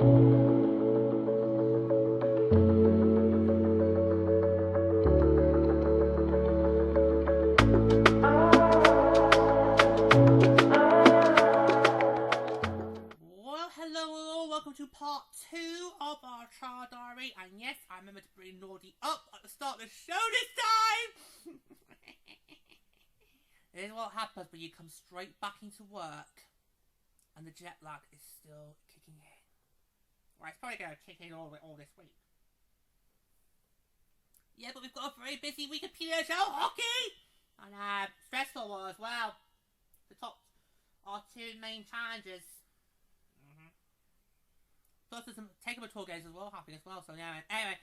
To part 2 of our trial diary, and yes, I remember to bring Naughty up at the start of the show this time. This is what happens when you come straight back into work and the jet lag is still kicking in. Well, it's probably going to kick in all this week. Yeah, but we've got a very busy week of PSL hockey, and stressful one as well. The top are two main challenges. Plus there's some takeover tour games as well happening as well. So anyway,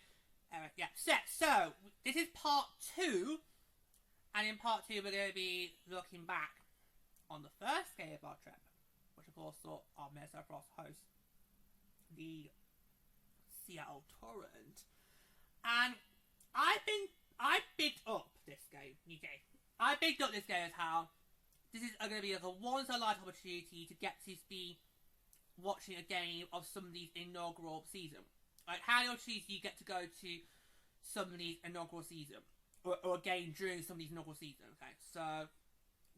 yeah. So this is part 2, and in part 2 we're going to be looking back on the first game of our trip, which of course saw our Mesa Frost host the Seattle Torrent, and I bigged up this game. I bigged up this game as how this is going to be like a once-in-a-lifetime opportunity to get to be watching a game of somebody's inaugural season. Like, how many opportunities do you get to go to somebody's inaugural season? Or a game during somebody's inaugural season, okay? So,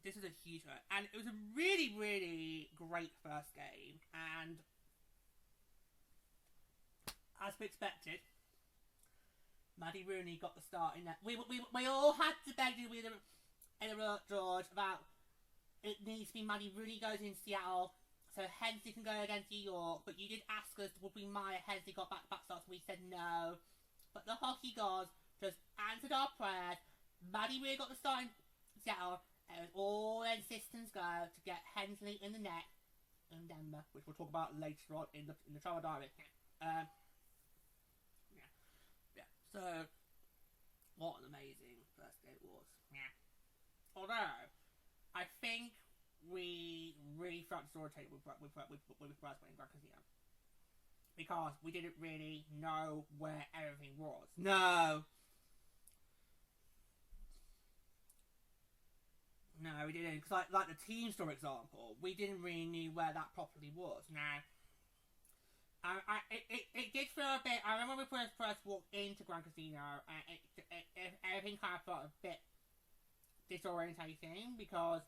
this is a huge one. And it was a really, really great first game. And, as we expected, Maddie Rooney got the start in that. We all had to beg you with George about it needs to be Maddie Rooney goes in Seattle, so Hensley can go against New York, but you did ask us would we mind if Hensley got back starts, we said no. But the hockey gods just answered our prayers. Maddie Rooney got the start in Seattle, and it was all their systems go to get Hensley in the net in Denver, which we'll talk about later on in the travel diary. So, what an amazing first game it was. Although, I think we really felt disorientated with Bryce playing Grand Casino. Because we didn't really know where everything was. No, we didn't. Because like the team store example, we didn't really know where that properly was. Now, it did feel a bit. I remember when we first walked into Grand Casino, and everything kind of felt a bit disorientating because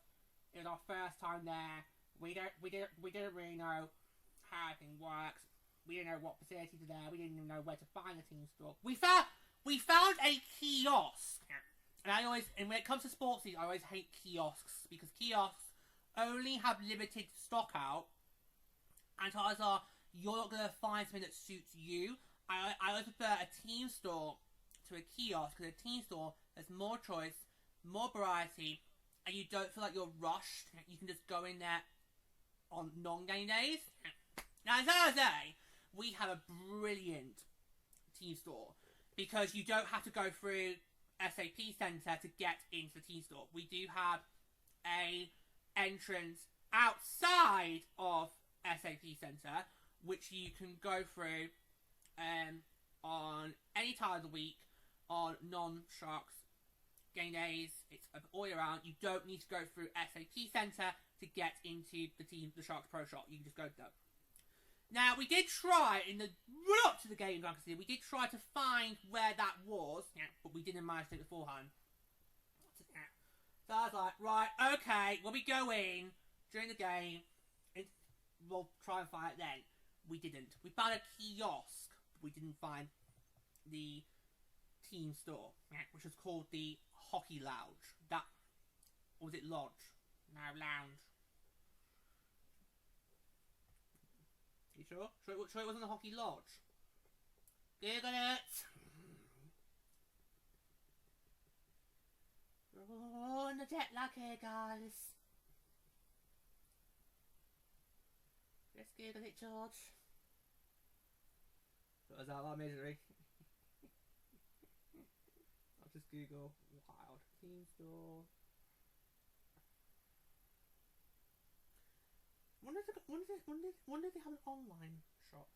it was our first time there. We didn't really know how everything works. We didn't know what facilities are there. We didn't even know where to find the team store. We found a kiosk, and when it comes to sports leagues, I always hate kiosks because kiosks only have limited stock out, and chances are you're not gonna find something that suits you. I always prefer a team store to a kiosk because a team store there's more choice, more variety, and you don't feel like you're rushed. You can just go in there on non-game days. Now, as I say, we have a brilliant team store because you don't have to go through SAP Center to get into the team store. We do have a entrance outside of SAP Center, which you can go through on any time of the week on non-Sharks game days. It's all year round. You don't need to go through SAP Center to get into the Sharks Pro Shop. You can just go to them. Now, we did try, in the run-up to the game, we did try to find where that was, but we didn't manage to do it beforehand. So I was like, right, okay, when we go in during the game, we'll try and find it then. We didn't. We found a kiosk, but we didn't find the team store, which was called the Hockey Lounge. Or was it Lodge? No, Lounge. You sure? Sure it wasn't the Hockey Lodge? Google it! Oh, and the jet lag here, guys. Let's Google it, George. What was that like misery? I'll just Google Wild Team Store. Wonder if they have an online shop.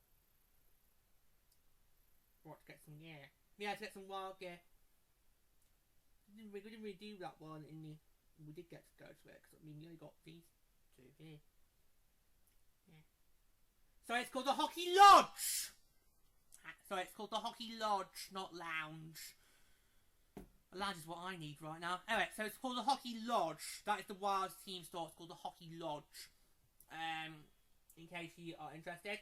Or to get some gear. Yeah, to get some wild gear. We didn't really do that one in the... We did get to go to it, because I mean, we only got these two here. Yeah. So it's called the Hockey Lodge. So it's called the Hockey Lodge, not Lounge. A lounge is what I need right now. Anyway, so it's called the Hockey Lodge. That is the Wilds team store. It's called the Hockey Lodge. In case you are interested.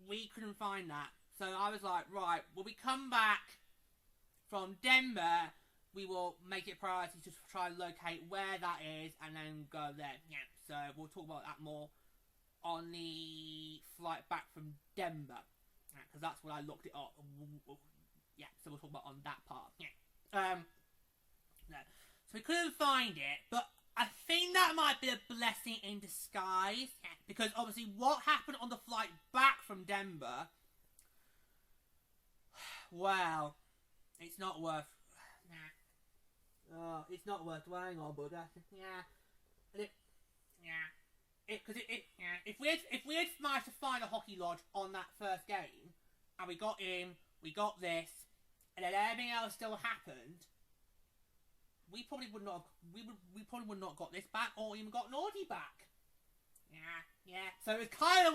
We couldn't find that. So I was like, right, when we come back from Denver, we will make it a priority to try and locate where that is and then go there. Yeah, so we'll talk about that more on the flight back from Denver. Because that's when I looked it up. Yeah, so we'll talk about on that part. Yeah. No. So we couldn't find it, but I think that might be a blessing in disguise. Yeah. Because obviously what happened on the flight back from Denver, well, it's not worth... Nah. Oh, it's not worth dwelling on, but yeah. If we had managed to find a Hockey Lodge on that first game, and we got in, we got this, and then everything else still happened, we probably would not have got this back, or even got Nordy back. Yeah. So it was kind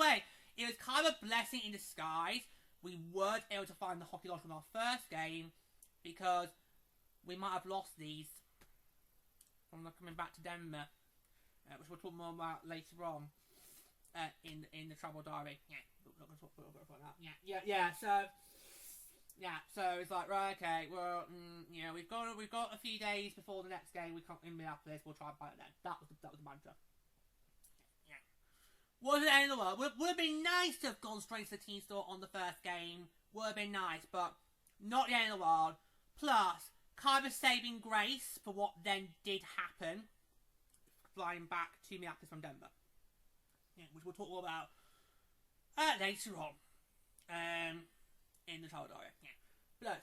of a blessing in disguise. We weren't able to find the Hockey Lodge from our first game because we might have lost these from coming back to Denver, which we'll talk more about later on in the travel diary. Yeah, we're not going to talk about that. Yeah. So it's like, right, okay, well, we've got a few days before the next game. We come in Minneapolis. We'll try and buy it then. That was the mantra. Yeah. Wasn't the end of the world. Would have been nice to have gone straight to the team store on the first game. Would have been nice, but not the end of the world. Plus, kind of a saving grace for what then did happen, flying back to Minneapolis from Denver. Yeah, which we'll talk all about later on in the travel diary.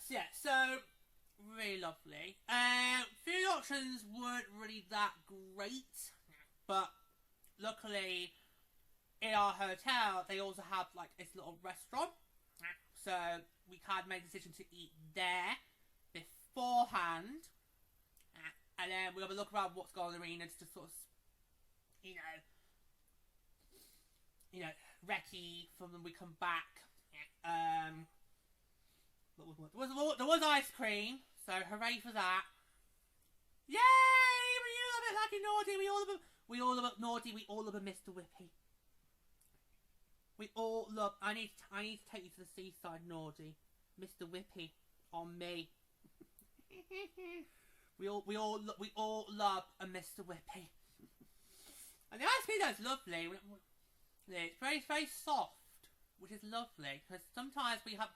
Yeah. So really lovely. Food options weren't really that great, but luckily in our hotel they also have like this little restaurant, so we kind of made the decision to eat there beforehand, and then we'll have a look around what's going on in the arena to sort of, recce from when we come back. There was ice cream, so hooray for that. Yay! We all love it like a Naughty. We all love Naughty. We all love a Mr. Whippy. We all love. I need to take you to the seaside, Naughty. Mr. Whippy on me. We all love a Mr. Whippy. And the ice cream is lovely. It's very, very soft, which is lovely. Because sometimes we have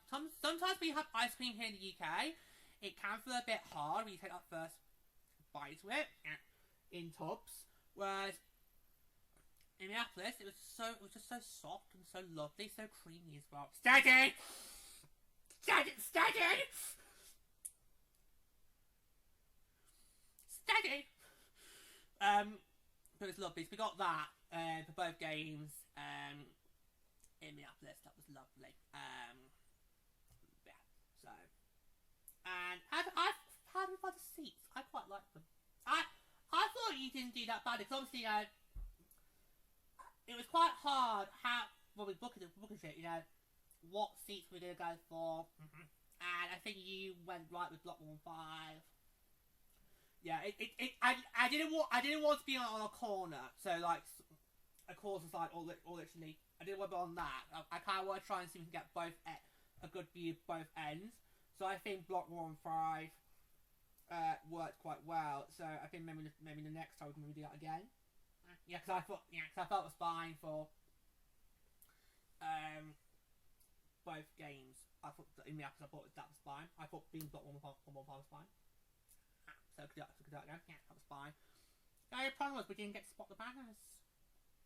ice cream here in the UK. It can feel a bit hard when you take that first bite of it in tubs. Whereas in Minneapolis, it was just so soft and so lovely, so creamy as well. Steady. But it was lovely. So we got that for both games in Minneapolis. That was lovely. Yeah. So, and how do we find the seats? I quite like them. I thought you didn't do that badly because obviously it was quite hard when we booked it. What seats we're gonna go for, and I think you went right with block 1-5. Yeah, I didn't want to be on a corner, so like a corner side or literally I didn't want to be on that. I kind of want to try and see if we can get a good view of both ends. So I think block 1-5 worked quite well. So I think maybe the next time we can maybe do that again. Yeah, because I thought it was fine for both games. I thought in the episode I thought that was fine. I thought being block 1-5 was fine. So could do that again. Yeah, that was fine. The only problem was we didn't get to spot the banners.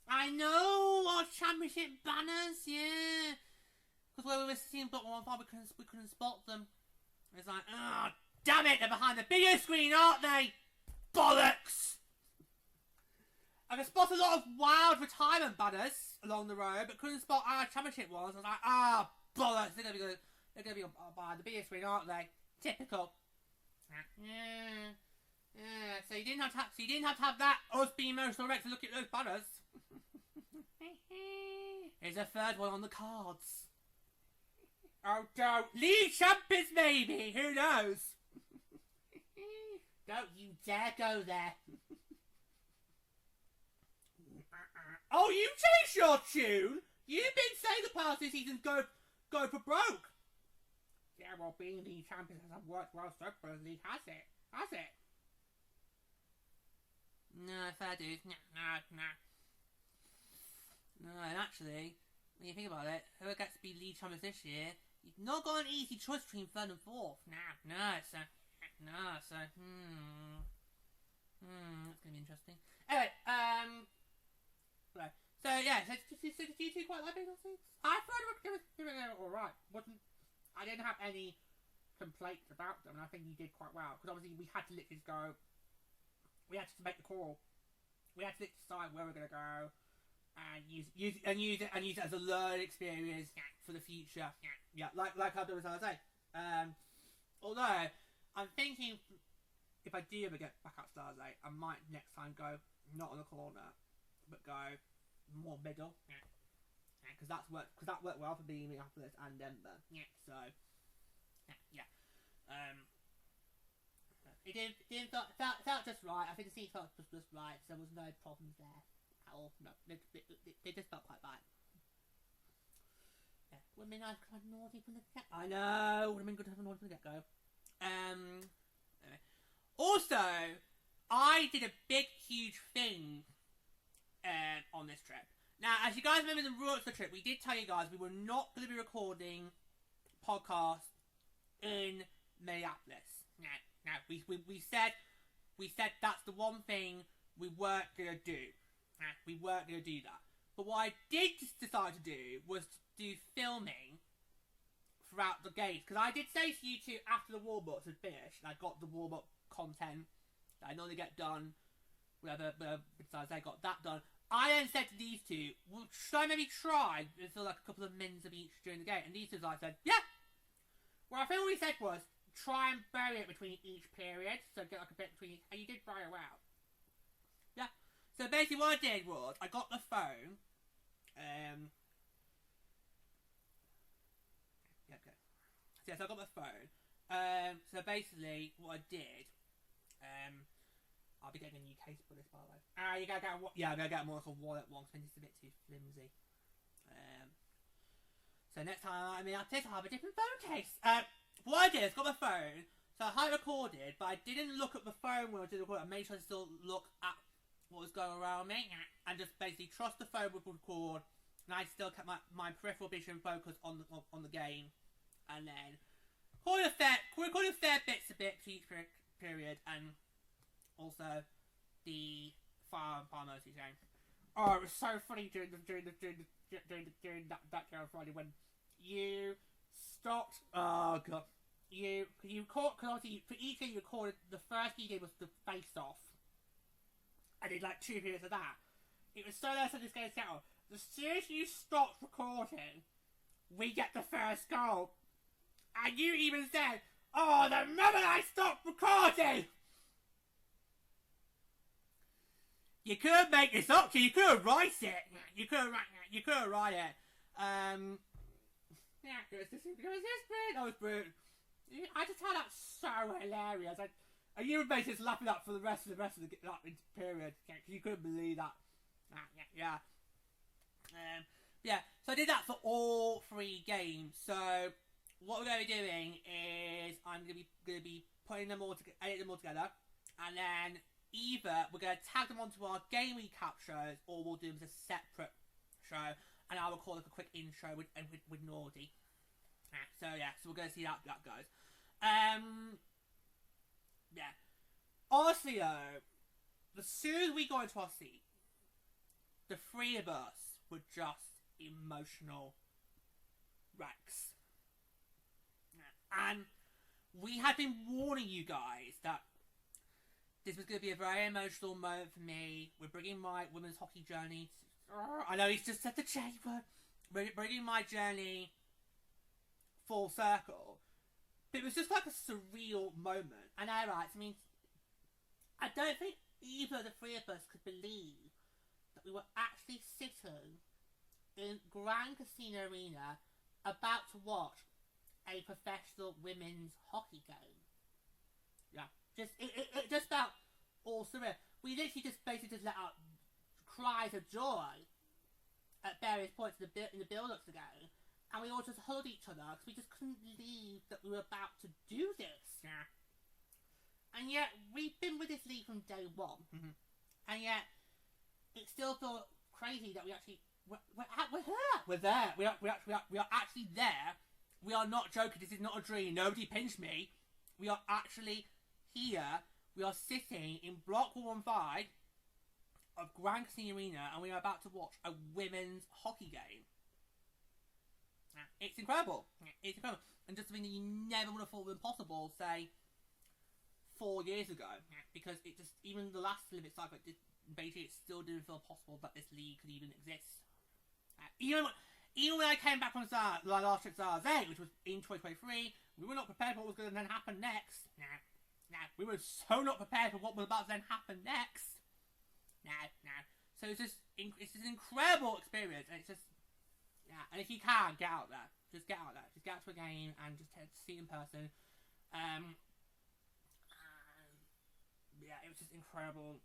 I know, our championship banners, yeah. Because when we were seeing block 1-5, we couldn't spot them. It's like, oh, damn it, they're behind the video screen, aren't they? Bollocks! I could spot a lot of wild retirement banners along the road, but couldn't spot our championship ones. I was like, ah, bollocks, they're gonna be behind the video screen, aren't they? Typical. Yeah. So you didn't have to have that us being emotional wreck to look at those banners. Is a third one on the cards. Oh, don't. Lee Champers, maybe. Who knows? Don't you dare go there. Oh, you changed your tune? You've been saying the past 2 seasons go for broke. Yeah, well, being League Champions hasn't worked well so far. League has it. Has it? No, fair dude. No. No, and actually, when you think about it, whoever gets to be League Champions this year, you've not got an easy choice between 3rd and 4th. It's that's gonna be interesting. Anyway, right. So yeah, so do you two quite like Big Things? I thought it was alright. I didn't have any complaints about them, and I think you did quite well. Because obviously we had to literally go. We had to make the call. We had to decide where we're gonna go, and use it as a learning experience for the future. Yeah, like I was saying. Although I'm thinking, if I do ever get back up Stars 8, I might next time go not on the corner, but go more middle. Because that worked well for being Minneapolis and Denver. So it didn't felt just right. I think the scene felt just right. So there was no problems there at all. No, they just felt quite right. Yeah, would have been nice to have naughty from the get. I know, would have been good to have naughty from the get go. Anyway. Also, I did a big, huge thing on this trip. Now, as you guys remember the rules of the trip, we did tell you guys we were not going to be recording podcasts in Minneapolis. Now we said that's the one thing we weren't going to do. We weren't going to do that. But what I did decide to do was to do filming throughout the games. Because I did say to you two after the warm-ups had finished, and I got the warm-up content that I normally get done, whatever besides I got that done. I then said to these two, well, should I maybe try until like a couple of minutes of each during the game? And these two guys said, yeah. Well, I think what we said was, try and bury it between each period, so get like a bit between, and you did bury it well. Yeah. So basically what I did was, I got the phone, so I got my phone, so basically what I did, I'll be getting a new case for this, by the way. I'm gonna get more like a wallet one, because it's a bit too flimsy. So next time I'm in Aptis, I'll have a different phone case. What I did is got my phone, so I had recorded, but I didn't look at the phone when I did record. I made sure to still look at what was going around me, and just basically trust the phone would record, and I still kept my peripheral vision focused on the game, and then recorded a fair bits a bit for each period, and also the far most game. Oh, it was so funny during that game on Friday when you stopped. Oh god, you caught, because obviously for each game you recorded. The first game was the face off. I did like 2 periods of that. It was so nice that this game settled. As soon as you stopped recording, we get the first goal, and you even said, "Oh, the moment I stopped recording." You could make this up, you could write it. You could write it. Yeah, it was this brilliant. That was brilliant. I just found that so hilarious. And you were basically just laughing up for the rest of the period. You couldn't believe that. Yeah. So I did that for all 3 games. So what we're going to be doing is I'm going to be putting them all together, edit them all together, and then either we're going to tag them onto our game recap shows, or we'll do them as a separate show, and I'll record like a quick intro with Nordy. So we're going to see how that goes. Honestly though, as soon as we got into our seat, the 3 of us were just emotional wrecks. And we had been warning you guys that this was going to be a very emotional moment for me. We're bringing my women's hockey journey. I know he's just said the J word. We're bringing my journey full circle. But it was just like a surreal moment. And I don't think either of the 3 of us could believe that we were actually sitting in Grand Casino Arena about to watch a professional women's hockey game. Yeah, it just felt all surreal. We literally just basically just let out cries of joy at various points in the build-up to the game, and we all just hugged each other because we just couldn't believe that we were about to do this. Yeah. And yet, we've been with this league from day one. Mm-hmm. And yet, it still felt crazy that we're here. We're there. We are actually there. We are not joking. This is not a dream. Nobody pinched me. We are actually here. We are sitting in Block 115 of Grand Casino Arena, and we are about to watch a women's hockey game. It's incredible. It's incredible. And just something that you never would have thought was possible, say, 4 years ago, because it just, even the last limit cycle, basically it still didn't feel possible that this league could even exist. Even when I came back from the last trip to Zara, which was in 2023, we were not prepared for what was going to then happen next. We were so not prepared for what was about to then happen next. So it's just an incredible experience, and it's just, and if you can, get out there. Just get out there. Just get out to a game and just see it in person. It was just incredible.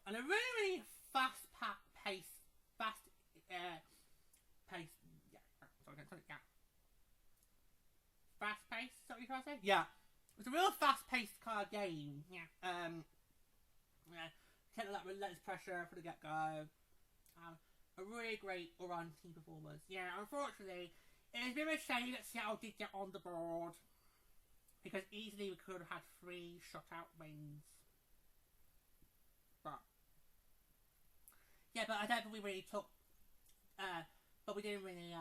And a really, really fast pace. Fast paced. Is that what you're trying to say? Yeah. It was a real fast paced kind of game. Take that relentless pressure for the get go. A really great all-round team performance. Unfortunately, it was a bit of a shame that Seattle did get on the board, because easily we could have had 3 shutout wins. But I don't think we really took. But we didn't really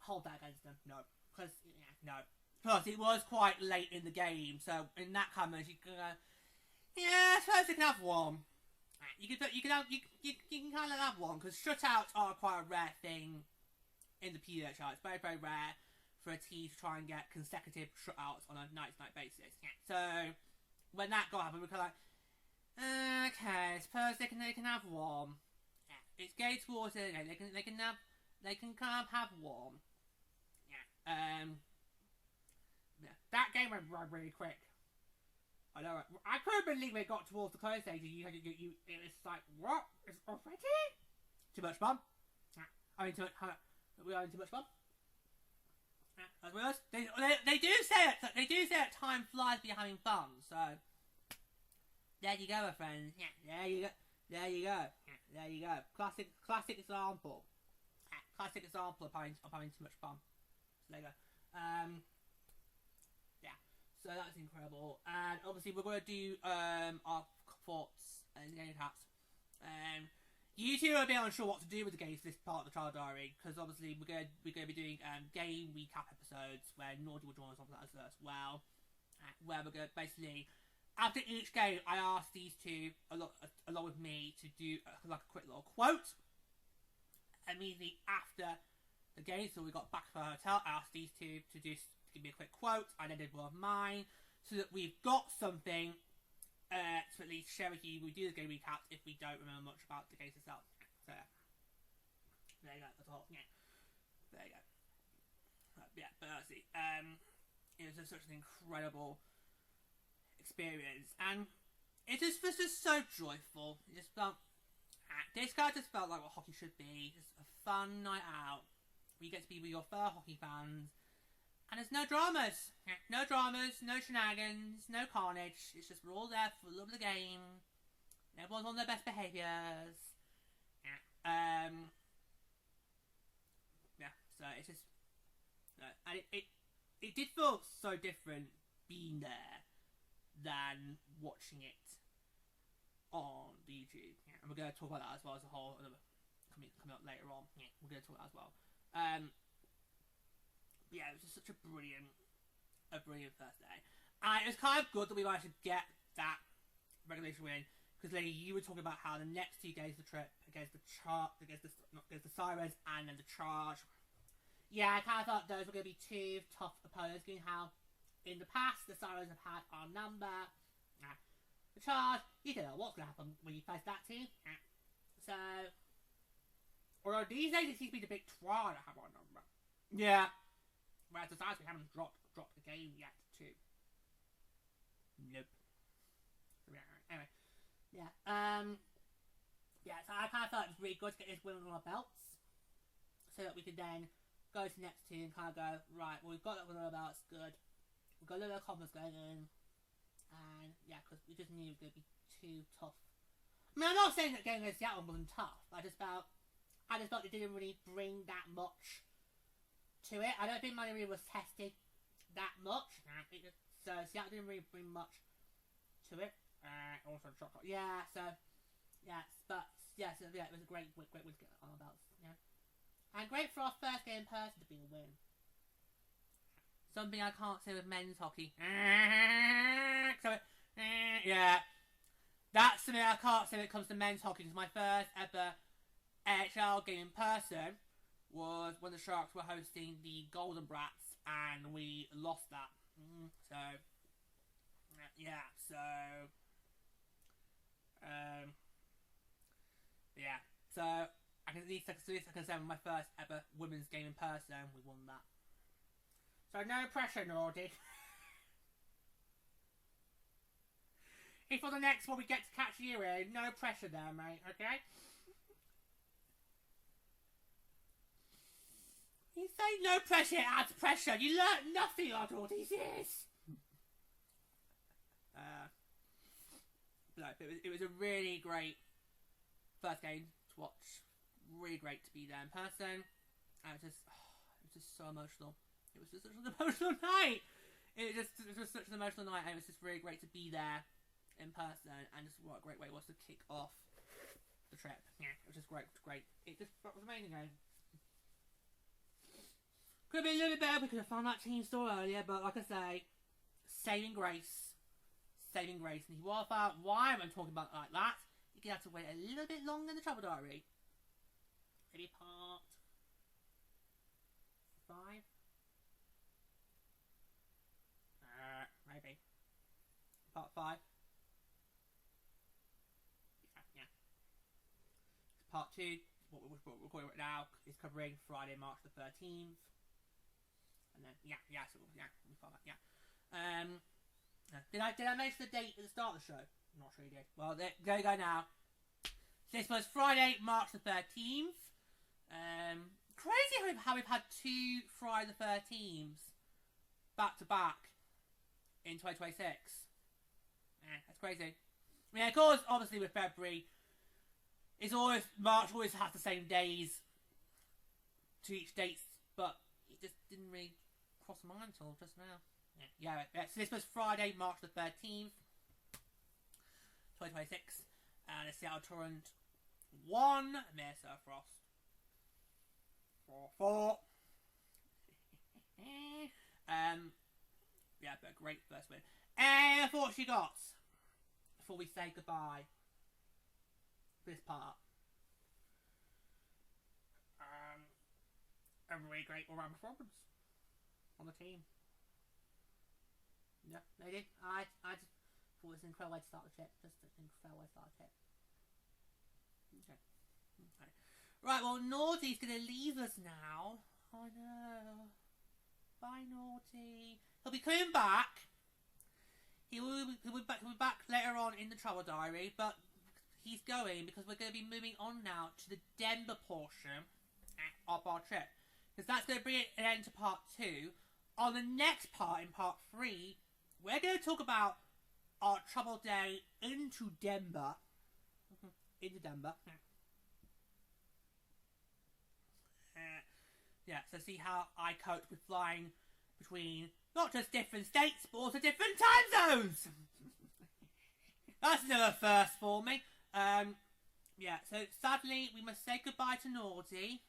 hold that against them. No, because no. Plus, it was quite late in the game, so in that comment, you can go, I suppose you can have one. You can kind of have one, because shutouts are quite a rare thing in the PDHR. It's very, very rare for a team to try and get consecutive shutouts on a night-to-night basis. So when that got happened, we were kind of like, okay, I suppose they can have one. It's getting towards it. They can kind of have one. That game went really quick. I know. I couldn't believe it got towards the close stage. It was like, what? It's already? Too much fun. We are having too much fun. They do say it. They do say that time flies when you're having fun. So there you go, my friends. There you go. There you go. Classic example. Classic example of having too much fun. So there you go. So that's incredible. And obviously we're going to do our thoughts and game caps. You two are a bit unsure what to do with the games for this part of the trial diary, because obviously we're going to be doing game recap episodes where Nordy will join us on that as well. Where we're going to basically, after each game, I asked these two along with me to do a quick little quote. Immediately after the game, so we got back to our hotel, I asked these two to give me a quick quote. I then did one of mine, so that we've got something to at least share with you. We do the game recaps if we don't remember much about the game itself. So there you go. That's all. There you go. But honestly, it was just such an incredible experience, and it just was just so joyful. It just felt. This card just felt like what hockey should be. Just a fun night out where you get to be with your fellow hockey fans. And there's no dramas. No dramas, no shenanigans, no carnage. It's just we're all there for the love of the game. Everyone's on their best behaviours. So it's just... and it did feel so different being there than watching it on the YouTube. And we're going to talk about that as well as a whole... coming up later on. We're going to talk about that as well. It was just such a brilliant first day. And it was kind of good that we managed to get that regulation win, because Lady, you were talking about how the next 2 days of the trip against the Sirens and then the Charge. I kind of thought those were going to be 2 tough opponents, given how in the past the Sirens have had our number. The Charge, you don't know what's going to happen when you face that team. So Although these days it seems to be a bit try to have our number. Yeah. Whereas besides we haven't dropped the game yet too. Nope. Anyway. Yeah. Yeah, so I kind of felt it was really good to get this win on our belts. So that we could then go to the next two and kind of go, right, well we've got that win on our belts, good. We've got a little bit of confidence going in. And yeah, because we just knew it was going to be too tough. I mean, I'm not saying that going against Seattle wasn't tough. I just felt it didn't really bring that much to it. I don't think Miami was tested that much. So Seattle didn't really bring much to it. Also chocolate. Yeah, so yeah, but yeah, so yeah, it was a great win to get on our belts. Yeah, and great for our first game in person to be a win. Something I can't say with men's hockey. So, yeah. That's something I can't say when it comes to men's hockey. Because my first ever NHL game in person was when the Sharks were hosting the Golden Brats. And we lost that. So, yeah. So, yeah. So, I can at least say with my first ever women's game in person, we won that. So no pressure, Nordy. If for the next one we get to catch you in, no pressure there, mate, okay? You say no pressure, it adds pressure. You learnt nothing after all these years. No, it was a really great first game to watch. Really great to be there in person. And it was just so emotional. It was just such an emotional night. It was just such an emotional night, and it was just really great to be there in person. And just what a great way it was to kick off the trip. Yeah, it was just great. It just was amazing. Could have been a little bit better. We could have found that team store earlier, but like I say, saving grace. And if you want to find out why I'm talking about it like that, you're gonna have to wait a little bit longer in the Trouble Diary. Maybe part 5. Maybe. Part 5. Yeah. Part 2, what we're recording right now, is covering Friday, March the 13th. And then, we'll follow that, yeah. Did I mention the date at the start of the show? I'm not sure you did. Well, there you go now. This was Friday, March the 13th. Crazy how we've had 2 Friday the 13th back to back in 2026. That's crazy. I mean, of course, obviously with February, March always has the same days to each dates, but it just didn't really cross my mind until just now. Yeah. So this was Friday, March the 13th, 2026, and the Seattle Torrent 1, Minnesota Frost 4-4. Yeah, but a great first win. Any thoughts you got before we say goodbye for this part? A really great all-round performance on the team. Yeah, they did. I just thought it was an incredible way to start the trip. Just an incredible way to start the trip. Okay. Right, well, Naughty's going to leave us now. Oh no. Bye, Naughty. He'll be coming back. He'll be back later on in the Trouble Diary, but he's going because we're going to be moving on now to the Denver portion of our trip. Because that's going to bring an end to part 2. On the next part, in part 3, we're going to talk about our Trouble Day into Denver. Into Denver. Yeah, so see how I cope with flying between not just different states, but also different time zones! That's another first for me. Yeah, so sadly, we must say goodbye to Naughty.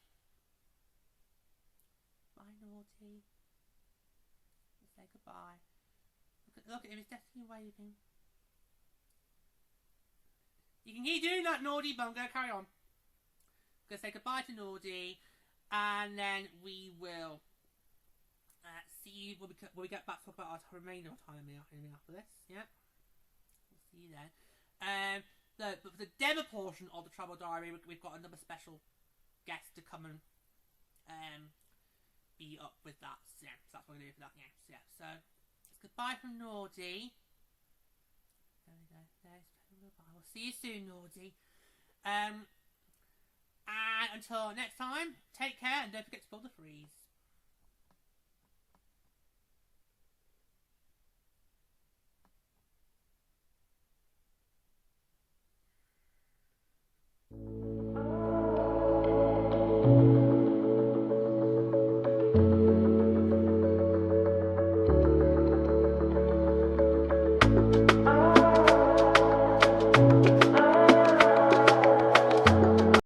Bye, Naughty. Let's say goodbye. Look at him, he's definitely waving. You can keep doing that, Naughty, but I'm going to carry on. I'm going to say goodbye to Naughty. And then we will see you when we get back to talk about our remainder of time after this. Yeah, we'll see you then. But for the demo portion of the Trouble Diary, we've got another special guests to come and be up with that. So yeah, so that's what we're gonna do for that. Yeah, so, yeah. So it's goodbye from Nordy. There we go. There's goodbye. We'll see you soon, Nordy. And until next time, take care and don't forget to pull the freeze.